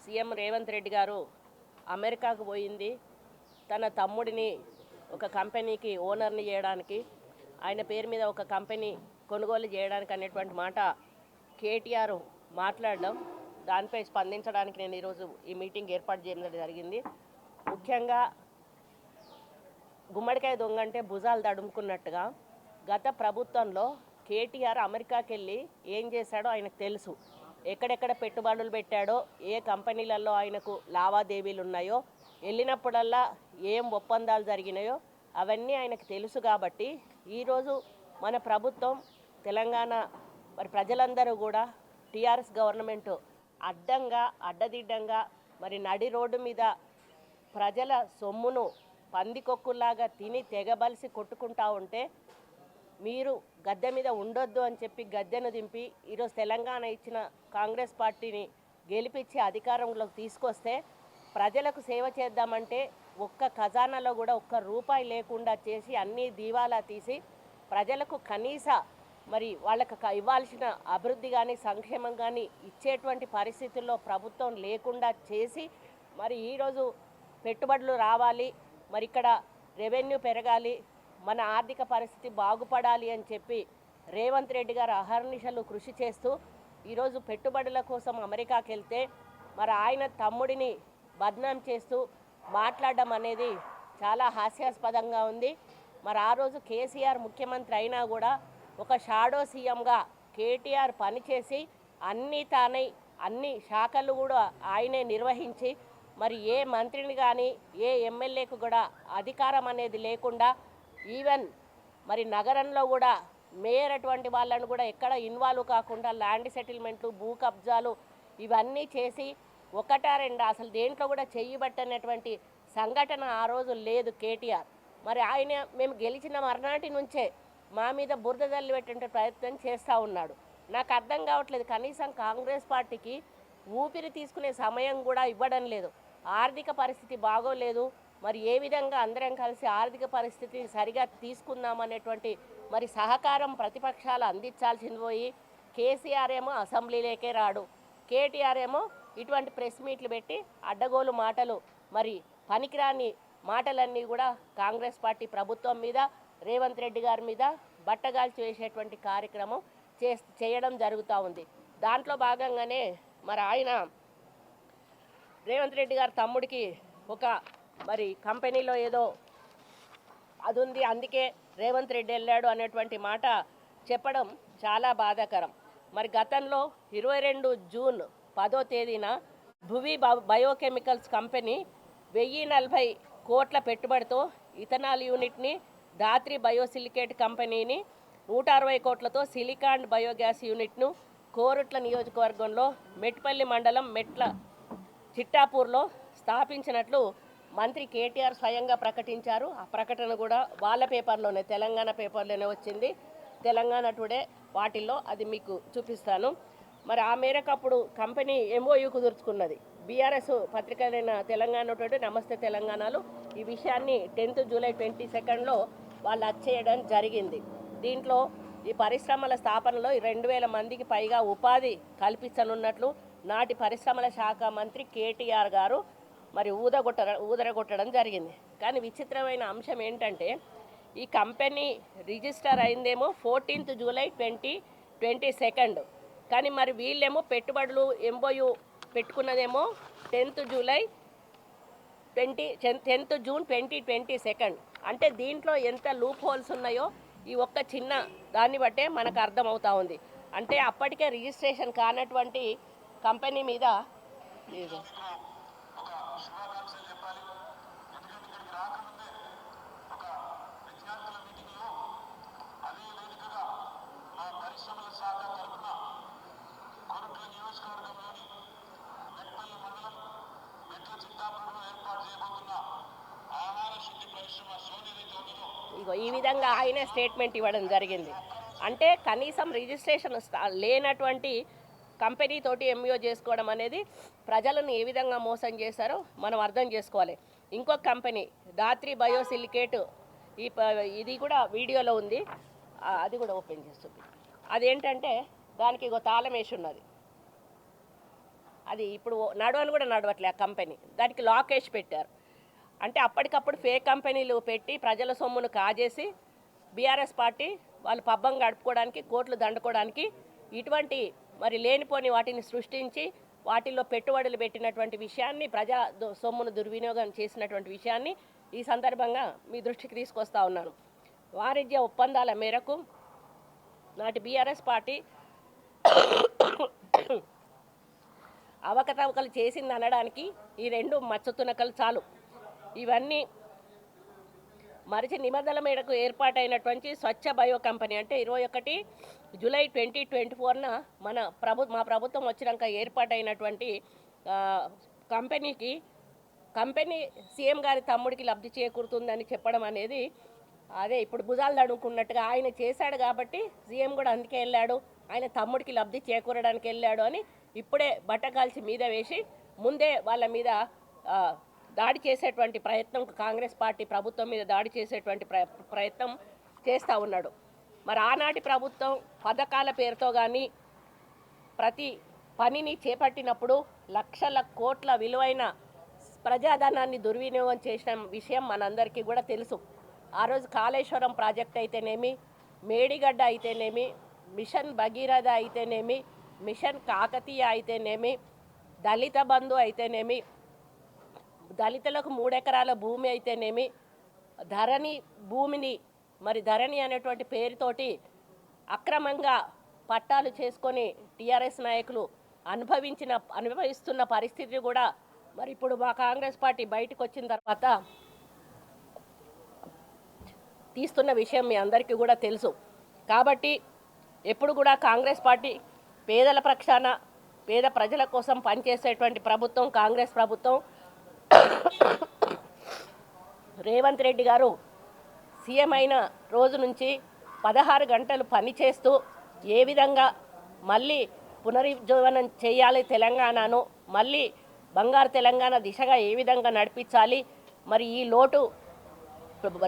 CM Revanth Reddy గారు అమెరికాకు పోయింది తన తమ్ముడిని ఒక కంపెనీకి ఓనర్ని చేయడానికి, ఆయన పేరు మీద ఒక కంపెనీ కొనుగోలు చేయడానికి అనేటువంటి మాట కేటీఆర్ మాట్లాడడం, దానిపై స్పందించడానికి నేను ఈరోజు ఈ మీటింగ్ ఏర్పాటు చేయడం జరిగింది. ముఖ్యంగా గుమ్మడికాయ దొంగ అంటే భుజాలు తడుముకున్నట్టుగా గత ప్రభుత్వంలో కేటీఆర్ అమెరికాకి వెళ్ళి ఏం చేశాడో ఆయనకు తెలుసు. ఎక్కడెక్కడ పెట్టుబడులు పెట్టాడో, ఏ కంపెనీలలో ఆయనకు లావాదేవీలు ఉన్నాయో, వెళ్ళినప్పుడల్లా ఏం ఒప్పందాలు జరిగినాయో అవన్నీ ఆయనకు తెలుసు. కాబట్టి ఈరోజు మన ప్రభుత్వం తెలంగాణ మరి ప్రజలందరూ కూడా టీఆర్ఎస్ గవర్నమెంట్ అడ్డదిడ్డంగా మరి నడి రోడ్డు మీద ప్రజల సొమ్మును పందికొక్కులాగా తిని తెగబలిసి కొట్టుకుంటా ఉంటే మీరు గద్దె మీద ఉండొద్దు అని చెప్పి గద్దెను దింపి ఈరోజు తెలంగాణ ఇచ్చిన కాంగ్రెస్ పార్టీని గెలిపించి అధికారంలోకి తీసుకొస్తే ప్రజలకు సేవ చేద్దామంటే ఒక్క ఖజానాలో కూడా ఒక్క రూపాయి లేకుండా చేసి అన్నీ దీవాలా తీసి ప్రజలకు కనీస మరి వాళ్ళకు ఇవ్వాల్సిన అభివృద్ధి కానీ సంక్షేమం కానీ ఇచ్చేటువంటి పరిస్థితుల్లో ప్రభుత్వం లేకుండా చేసి మరి ఈరోజు పెట్టుబడులు రావాలి, మరి ఇక్కడ రెవెన్యూ పెరగాలి, మన ఆర్థిక పరిస్థితి బాగుపడాలి అని చెప్పి రేవంత్ రెడ్డి గారు అహర్నిశలు కృషి చేస్తూ ఈరోజు పెట్టుబడుల కోసం అమెరికాకి వెళ్తే మరి ఆయన తమ్ముడిని బద్నాం చేస్తూ మాట్లాడడం అనేది చాలా హాస్యాస్పదంగా ఉంది. మరి ఆ రోజు కేసీఆర్ ముఖ్యమంత్రి అయినా కూడా ఒక షాడో సీఎంగా కేటీఆర్ పనిచేసి అన్నీ తానై అన్ని శాఖలు కూడా ఆయనే నిర్వహించి మరి ఏ మంత్రిని కానీ ఏ ఎమ్మెల్యేకు కూడా అధికారం అనేది లేకుండా ఈవెన్ మరి నగరంలో కూడా మేయర్ అటువంటి వాళ్ళను కూడా ఎక్కడ ఇన్వాల్వ్ కాకుండా ల్యాండ్ సెటిల్మెంట్లు, భూ కబ్జాలు ఇవన్నీ చేసి ఒకటా రెండా అసలు దేంట్లో కూడా చెయ్యబట్టనటువంటి సంఘటన ఆ రోజు లేదు కేటీఆర్. మరి ఆయన మేము గెలిచిన మర్నాటి నుంచే మా మీద బురద జల్లి పెట్టే ప్రయత్నం చేస్తూ ఉన్నాడు. నాకు అర్థం కావట్లేదు, కనీసం కాంగ్రెస్ పార్టీకి ఊపిరి తీసుకునే సమయం కూడా ఇవ్వడం లేదు. ఆర్థిక పరిస్థితి బాగోలేదు, మరి ఏ విధంగా అందరం కలిసి ఆర్థిక పరిస్థితిని సరిగా తీసుకుందామనేటువంటి మరి సహకారం ప్రతిపక్షాలు అందించాల్సింది పోయి కేసీఆర్ ఏమో అసెంబ్లీలోకే రాడు, కేటీఆర్ ఏమో ఇటువంటి ప్రెస్ మీట్లు పెట్టి అడ్డగోలు మాటలు, మరి పనికిరాని మాటలన్నీ కూడా కాంగ్రెస్ పార్టీ ప్రభుత్వం మీద, రేవంత్ రెడ్డి గారి మీద బట్టగాల్చి వేసేటువంటి కార్యక్రమం చేయడం జరుగుతూ ఉంది. దాంట్లో భాగంగానే మరి ఆయన రేవంత్ రెడ్డి గారి తమ్ముడికి ఒక మరి కంపెనీలో ఏదో అది ఉంది, అందుకే రేవంత్ రెడ్డి వెళ్ళాడు అనేటువంటి మాట చెప్పడం చాలా బాధాకరం. మరి గతంలో 22 జూన్ 10వ తేదీన భువి బయోకెమికల్స్ కంపెనీ 1040 కోట్ల పెట్టుబడితో ఇథనాల్ యూనిట్ని, ధాత్రి బయోసిలికేట్ కంపెనీని 160 కోట్లతో సిలికాన్ బయోగ్యాస్ యూనిట్ను కోరుట్ల నియోజకవర్గంలో మెట్పల్లి మండలం మెట్ల చిట్టాపూర్లో స్థాపించినట్లు మంత్రి కేటీఆర్ స్వయంగా ప్రకటించారు. ఆ ప్రకటన కూడా వాళ్ళ పేపర్లోనే, తెలంగాణ పేపర్లోనే వచ్చింది, తెలంగాణ టుడే వాటిల్లో, అది మీకు చూపిస్తాను. మరి ఆ మేరకు అప్పుడు కంపెనీ ఎంఓయూ కుదుర్చుకున్నది. బీఆర్ఎస్ పత్రికలైన తెలంగాణ టుడే, నమస్తే తెలంగాణలో ఈ విషయాన్ని 10th జూలై 22 వాళ్ళు అచ్చేయడం జరిగింది. దీంట్లో ఈ పరిశ్రమల స్థాపనలో 2000 మందికి పైగా ఉపాధి కల్పించనున్నట్లు నాటి పరిశ్రమల శాఖ మంత్రి కేటీఆర్ గారు మరి ఊదరగొట్టడం జరిగింది. కానీ విచిత్రమైన అంశం ఏంటంటే ఈ కంపెనీ రిజిస్టర్ అయిందేమో 14th జూలై 2022, కానీ మరి వీళ్ళేమో పెట్టుబడులు ఎంఓయూ పెట్టుకున్నదేమో 10th జూన్ 2022. అంటే దీంట్లో ఎంత లూప్ హోల్స్ ఉన్నాయో ఈ ఒక్క చిన్న దాన్ని బట్టే మనకు అర్థమవుతా ఉంది. అంటే అప్పటికే రిజిస్ట్రేషన్ కానటువంటి కంపెనీ మీద ఈ విధంగా ఆయనే స్టేట్మెంట్ ఇవ్వడం జరిగింది. అంటే కనీసం రిజిస్ట్రేషన్ లేనటువంటి కంపెనీ తోటి ఎంఓయూ చేసుకోవడం అనేది ప్రజలను ఏ విధంగా మోసం చేశారో మనం అర్థం చేసుకోవాలి. ఇంకొక కంపెనీ ధాత్రి బయోసిలికేట్, ఇది కూడా వీడియోలో ఉంది, అది కూడా ఓపెన్ చేస్తుంది. అదేంటంటే దానికి తాళం వేసి ఉన్నది. అది ఇప్పుడు నడవని కూడా నడవట్లే ఆ కంపెనీ, దానికి లాక్ వేసి పెట్టారు. అంటే అప్పటికప్పుడు ఫేక్ కంపెనీలు పెట్టి ప్రజల సొమ్మును కాజేసి బీఆర్ఎస్ పార్టీ వాళ్ళు పబ్బం గడుపుకోవడానికి, కోట్లు దండుకోవడానికి ఇటువంటి మరి లేనిపోని వాటిని సృష్టించి వాటిల్లో పెట్టుబడులు పెట్టినటువంటి విషయాన్ని, ప్రజా సొమ్మును దుర్వినియోగం చేసినటువంటి విషయాన్ని ఈ సందర్భంగా మీ దృష్టికి తీసుకొస్తా ఉన్నాను. వాణిజ్య ఒప్పందాల మేరకు నాటి బీఆర్ఎస్ పార్టీ అవకతవకలు చేసింది అనడానికి ఈ రెండు మచ్చతునకలు చాలు. ఇవన్నీ మరిచి నిబంధనల మేరకు ఏర్పాటైనటువంటి స్వచ్ఛ బయో కంపెనీ అంటే 21 జూలై 2024న మా ప్రభుత్వం వచ్చినాక ఏర్పాటైనటువంటి కంపెనీ సీఎం గారి తమ్ముడికి లబ్ధి చేకూరుతుందని చెప్పడం అనేది అదే ఇప్పుడు భుజాలు తడుముకున్నట్టుగా ఆయన చేశాడు కాబట్టి సీఎం కూడా అందుకే వెళ్ళాడు, ఆయన తమ్ముడికి లబ్ధి చేకూరడానికి వెళ్ళాడు అని ఇప్పుడే బట్టకాల్చి మీద వేసి ముందే వాళ్ళ మీద దాడి చేసేటువంటి ప్రయత్నం, కాంగ్రెస్ పార్టీ ప్రభుత్వం మీద దాడి చేసేటువంటి ప్రయత్నం చేస్తూ ఉన్నాడు. మరి ఆనాటి ప్రభుత్వం పథకాల పేరుతో కానీ ప్రతి పనిని చేపట్టినప్పుడు లక్షల కోట్ల విలువైన ప్రజాధనాన్ని దుర్వినియోగం చేసిన విషయం మనందరికీ కూడా తెలుసు. ఆ రోజు కాళేశ్వరం ప్రాజెక్ట్ అయితేనేమి, మేడిగడ్డ అయితేనేమి, మిషన్ భగీరథ అయితేనేమి, మిషన్ కాకతీయ అయితేనేమి, దళిత బంధు అయితేనేమి, దళితులకు 3 ఎకరాల భూమి అయితేనేమి, ధరణి భూమిని మరి ధరణి అనేటువంటి పేరుతోటి అక్రమంగా పట్టాలు చేసుకొని టీఆర్ఎస్ నాయకులు అనుభవిస్తున్న పరిస్థితి కూడా మరి ఇప్పుడు మా కాంగ్రెస్ పార్టీ బయటకు వచ్చిన తర్వాత తీస్తున్న విషయం మీ అందరికీ కూడా తెలుసు. కాబట్టి ఎప్పుడు కూడా కాంగ్రెస్ పార్టీ పేదల పక్షాన, పేద ప్రజల కోసం పనిచేసేటువంటి ప్రభుత్వం కాంగ్రెస్ ప్రభుత్వం. రేవంత్ రెడ్డి గారు సీఎం అయిన రోజు నుంచి 16 గంటలు పనిచేస్తూ ఏ విధంగా మళ్ళీ పునరుజ్జీవనం చేయాలి తెలంగాణను, మళ్ళీ బంగారు తెలంగాణ దిశగా ఏ విధంగా నడిపించాలి, మరి ఈ లోటు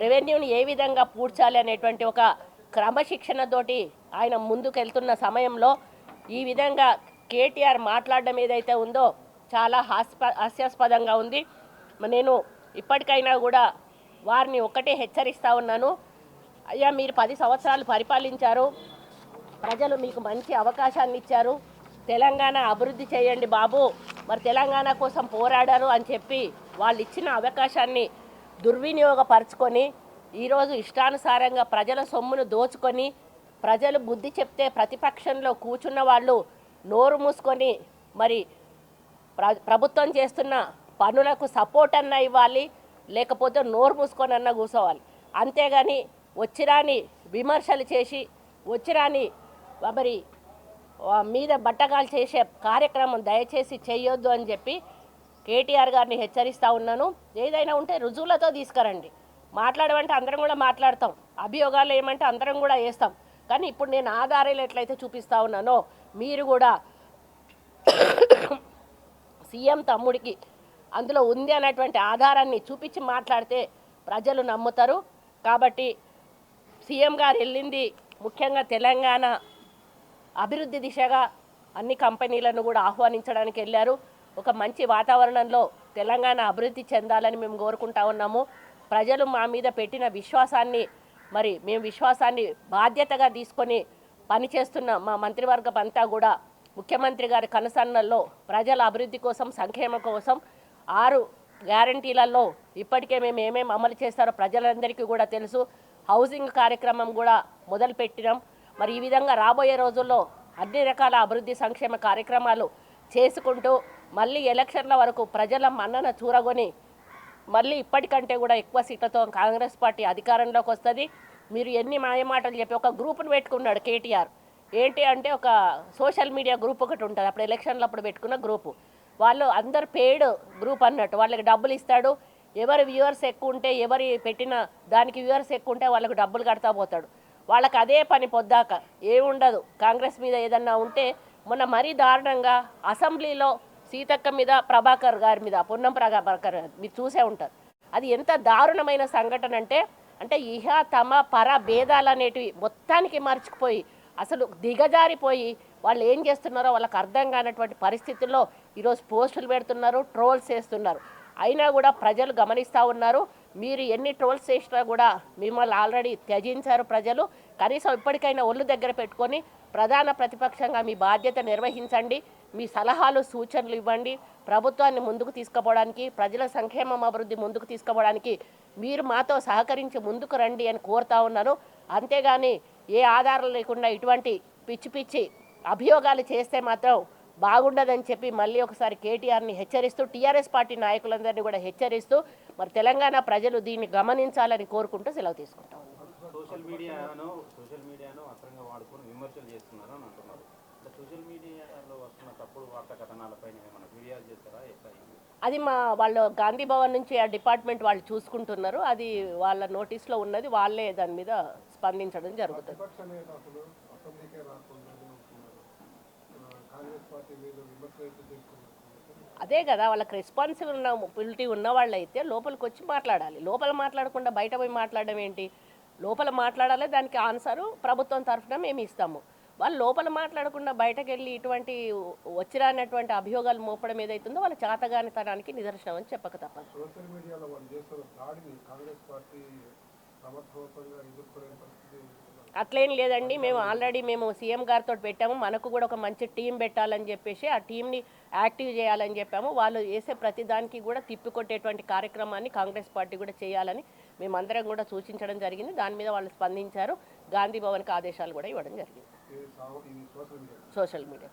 రెవెన్యూని ఏ విధంగా పూడ్చాలి అనేటువంటి ఒక క్రమశిక్షణతోటి ఆయన ముందుకెళ్తున్న సమయంలో ఈ విధంగా కేటీఆర్ మాట్లాడడం ఏదైతే ఉందో చాలా హాస్యాస్పదంగా ఉంది. నేను ఇప్పటికైనా కూడా వారిని ఒక్కటే హెచ్చరిస్తూ ఉన్నాను, అయ్యా మీరు 10 సంవత్సరాలు పరిపాలించారు, ప్రజలు మీకు మంచి అవకాశాన్ని ఇచ్చారు, తెలంగాణ అభివృద్ధి చేయండి బాబు, మరి తెలంగాణ కోసం పోరాడారు అని చెప్పి వాళ్ళు ఇచ్చిన అవకాశాన్ని దుర్వినియోగపరుచుకొని ఈరోజు ఇష్టానుసారంగా ప్రజల సొమ్మును దోచుకొని ప్రజలు బుద్ధి చెప్తే ప్రతిపక్షంలో కూర్చున్న వాళ్ళు నోరు మూసుకొని మరి ప్రభుత్వం చేస్తున్న పనులకు సపోర్ట్ అన్న ఇవ్వాలి, లేకపోతే నోరు మూసుకొని అన్న కూర్చోవాలి. అంతేగాని వచ్చిరాని విమర్శలు చేసి వచ్చిరాని మరి మీద బట్టగాలు చేసే కార్యక్రమం దయచేసి చేయొద్దు అని చెప్పి కేటీఆర్ గారిని హెచ్చరిస్తూ ఉన్నాను. ఏదైనా ఉంటే రుజువులతో తీసుకురండి. మాట్లాడమంటే అందరం కూడా మాట్లాడతాం, అభియోగాలు ఏమంటే అందరం కూడా వేస్తాం. కానీ ఇప్పుడు నేను ఆధారాలు ఎట్లయితే చూపిస్తూ ఉన్నానో మీరు కూడా సీఎం తమ్ముడికి అందులో ఉంది అన్నటువంటి ఆధారాన్ని చూపించి మాట్లాడితే ప్రజలు నమ్ముతారు. కాబట్టి సీఎం గారు వెళ్ళింది ముఖ్యంగా తెలంగాణ అభివృద్ధి దిశగా అన్ని కంపెనీలను కూడా ఆహ్వానించడానికి వెళ్ళారు. ఒక మంచి వాతావరణంలో తెలంగాణ అభివృద్ధి చెందాలని మేము కోరుకుంటా ఉన్నాము. ప్రజలు మా మీద పెట్టిన విశ్వాసాన్ని మేము విశ్వాసాన్ని బాధ్యతగా తీసుకొని పనిచేస్తున్న మా మంత్రివర్గం అంతా కూడా ముఖ్యమంత్రి గారి కనుసన్నల్లో ప్రజల అభివృద్ధి కోసం, సంక్షేమం కోసం 6 గ్యారంటీలలో ఇప్పటికే మేము ఏమేమి అమలు చేస్తారో ప్రజలందరికీ కూడా తెలుసు. హౌసింగ్ కార్యక్రమం కూడా మొదలుపెట్టినాం. మరి ఈ విధంగా రాబోయే రోజుల్లో అన్ని రకాల అభివృద్ధి సంక్షేమ కార్యక్రమాలు చేసుకుంటూ మళ్ళీ ఎలక్షన్ల వరకు ప్రజల మన్నన చూరగొని మళ్ళీ ఇప్పటికంటే కూడా ఎక్కువ సీట్లతో కాంగ్రెస్ పార్టీ అధికారంలోకి వస్తుంది. మీరు ఎన్ని మాయమాటలు చెప్పి ఒక గ్రూప్ను పెట్టుకున్నాడు కేటీఆర్. ఏంటి అంటే ఒక సోషల్ మీడియా గ్రూప్ ఒకటి ఉంటుంది, అప్పుడు ఎలక్షన్లప్పుడు పెట్టుకున్న గ్రూపు. వాళ్ళు అందరు పెయిడ్ గ్రూప్ అన్నట్టు, వాళ్ళకి డబ్బులు ఇస్తాడు. ఎవరి వ్యూవర్స్ ఎక్కువ ఉంటే, ఎవరి పెట్టిన దానికి వ్యూవర్స్ ఎక్కువ ఉంటే వాళ్ళకు డబ్బులు కడతా పోతాడు. వాళ్ళకి అదే పని పొద్దాక ఏముండదు. కాంగ్రెస్ మీద ఏదన్నా ఉంటే మొన్న మరీ దారుణంగా అసెంబ్లీలో సీతక్క మీద, ప్రభాకర్ గారి మీద, పొన్నం ప్రభాకర్ మీరు చూసే ఉంటారు. అది ఎంత దారుణమైన సంఘటన అంటే ఇహ తమ పర భేదాలు అనేటివి మొత్తానికి మర్చిపోయి అసలు దిగజారిపోయి వాళ్ళు ఏం చేస్తున్నారో వాళ్ళకి అర్థం కానటువంటి పరిస్థితుల్లో ఈరోజు పోస్టులు పెడుతున్నారు, ట్రోల్స్ చేస్తున్నారు. అయినా కూడా ప్రజలు గమనిస్తూ ఉన్నారు. మీరు ఎన్ని ట్రోల్స్ చేసినా కూడా మిమ్మల్ని ఆల్రెడీ త్యజించారు ప్రజలు. కనీసం ఇప్పటికైనా ఒళ్ళు దగ్గర పెట్టుకొని ప్రధాన ప్రతిపక్షంగా మీ బాధ్యత నిర్వహించండి. మీ సలహాలు సూచనలు ఇవ్వండి. ప్రభుత్వాన్ని ముందుకు తీసుకుపోవడానికి, ప్రజల సంక్షేమం అభివృద్ధి ముందుకు తీసుకుపోవడానికి మీరు మాతో సహకరించి ముందుకు రండి అని కోరుతా ఉన్నాను. అంతేగాని ఏ ఆధారం లేకుండా ఇటువంటి పిచ్చి పిచ్చి అభియోగాలు చేస్తే మాత్రం బాగుండదని చెప్పి మళ్ళీ ఒకసారి కేటీఆర్ని హెచ్చరిస్తూ, టీఆర్ఎస్ పార్టీ నాయకులందరినీ కూడా హెచ్చరిస్తూ మరి తెలంగాణ ప్రజలు దీన్ని గమనించాలని కోరుకుంటూ సెలవు తీసుకుంటాం. సోషల్ మీడియాను అస్త్రంగా వాడుకొని విమర్శలు చేస్తున్నారు అని అంటున్నారు. సోషల్ మీడియాలో వస్తున్న తప్పుడు వార్తా కథనాలపైన ఏమైనా ఫిర్యాదు చేస్తారా? అది వాళ్ళు గాంధీ భవన్ నుంచి ఆ డిపార్ట్మెంట్ వాళ్ళు చూసుకుంటున్నారు. అది వాళ్ళ నోటీస్లో ఉన్నది. వాళ్ళే దాని మీద స్పందించడం జరుగుతుంది. అదే కదా, వాళ్ళకి రెస్పాన్సిబిలిటీ ఉన్న వాళ్ళు అయితే లోపలికి వచ్చి మాట్లాడాలి. లోపల మాట్లాడకుండా బయట పోయి మాట్లాడడం ఏంటి? లోపల మాట్లాడాలి, దానికి ఆన్సరు ప్రభుత్వం తరఫున మేము ఇస్తాము. వాళ్ళు లోపల మాట్లాడకుండా బయటకు వెళ్ళి ఇటువంటి వచ్చిరానటువంటి అభియోగాలు మోపడం ఏదైతుందో వాళ్ళ చాతగానితనానికి నిదర్శనం అని చెప్పక తప్పదు. సోషల్ మీడియాలో వాళ్ళు చేస్తున్న దాడిని కాంగ్రెస్ పార్టీ సమర్థవంతంగా ఎదుర్కొనే పరిస్థితి అట్లేం లేదండి. మేము సీఎం గారితో పెట్టాము. మనకు కూడా ఒక మంచి టీం పెట్టాలని చెప్పేసి ఆ టీంని యాక్టివ్ చేయాలని చెప్పాము. వాళ్ళు వేసే ప్రతిదానికి కూడా తిప్పికొట్టేటువంటి కార్యక్రమాన్ని కాంగ్రెస్ పార్టీ కూడా చేయాలని మేమందరం కూడా సూచించడం జరిగింది. దాని మీద వాళ్ళు స్పందించారు. గాంధీ భవన్కి ఆదేశాలు కూడా ఇవ్వడం జరిగింది. Social media